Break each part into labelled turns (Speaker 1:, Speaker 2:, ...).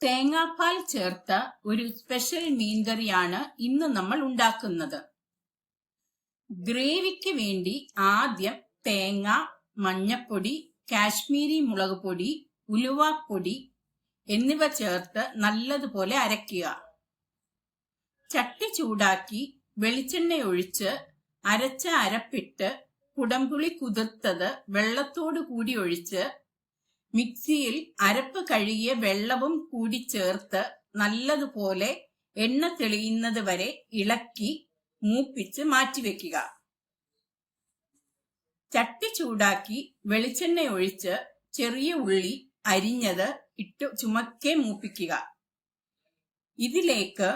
Speaker 1: തേങ്ങാപ്പാൽ ചേർത്ത ഒരു സ്പെഷ്യൽ മീൻകറിയാണ് ഇന്ന് നമ്മൾ ഉണ്ടാക്കുന്നത്. ഗ്രേവിക്ക് വേണ്ടി ആദ്യം തേങ്ങ, മഞ്ഞപ്പൊടി, കാശ്മീരി മുളക് പൊടി, ഉലുവാപ്പൊടി എന്നിവ ചേർത്ത് നല്ലതുപോലെ അരയ്ക്കുക. ചട്ടി ചൂടാക്കി വെളിച്ചെണ്ണ ഒഴിച്ച് അരച്ച അരപ്പിട്ട് കുടംപുളി കുതിർത്തത് വെള്ളത്തോടു കൂടി ഒഴിച്ച് മിക്സിയിൽ അരപ്പ് കഴുകിയ വെള്ളവും കൂടി ചേർത്ത് നല്ലതുപോലെ എണ്ണ തെളിയുന്നത് വരെ ഇളക്കി മൂപ്പിച്ച് മാറ്റിവെക്കുക. ചട്ടി ചൂടാക്കി വെളിച്ചെണ്ണ ഒഴിച്ച് ചെറിയ ഉള്ളി അരിഞ്ഞത് ഇട്ട് ചുമക്കെ മൂപ്പിക്കുക. ഇതിലേക്ക്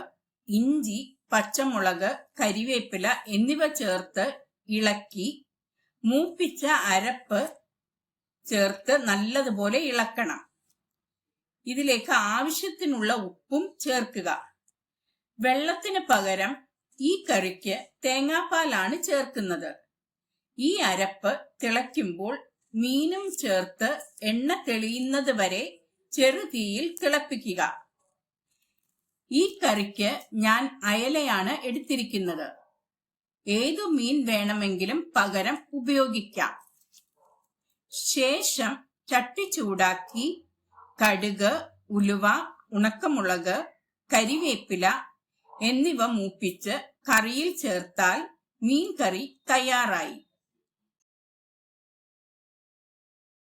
Speaker 1: ഇഞ്ചി, പച്ചമുളക്, കരിവേപ്പില എന്നിവ ചേർത്ത് ഇളക്കി മൂപ്പിച്ച അരപ്പ് ചേർത്ത് നല്ലതുപോലെ ഇളക്കണം. ഇതിലേക്ക് ആവശ്യത്തിനുള്ള ഉപ്പും ചേർക്കുക. വെള്ളത്തിന് പകരം ഈ കറിക്ക് തേങ്ങാപ്പാലാണ് ചേർക്കുന്നത്. ഈ അരപ്പ് തിളയ്ക്കുമ്പോൾ മീനും ചേർത്ത് എണ്ണ തെളിയുന്നത് വരെ ചെറുതീയിൽ തിളപ്പിക്കുക. ഈ കറിക്ക് ഞാൻ അയലയാണ് എടുത്തിരിക്കുന്നത്. ഏതു മീൻ വേണമെങ്കിലും പകരം ഉപയോഗിക്കാം. ശേഷം ചട്ടി ചൂടാക്കി കടുക്, ഉലുവ, ഉണക്കമുളക്, കരിവേപ്പില എന്നിവ മൂപ്പിച്ച് കറിയിൽ ചേർത്താൽ മീൻ കറി തയ്യാറായി.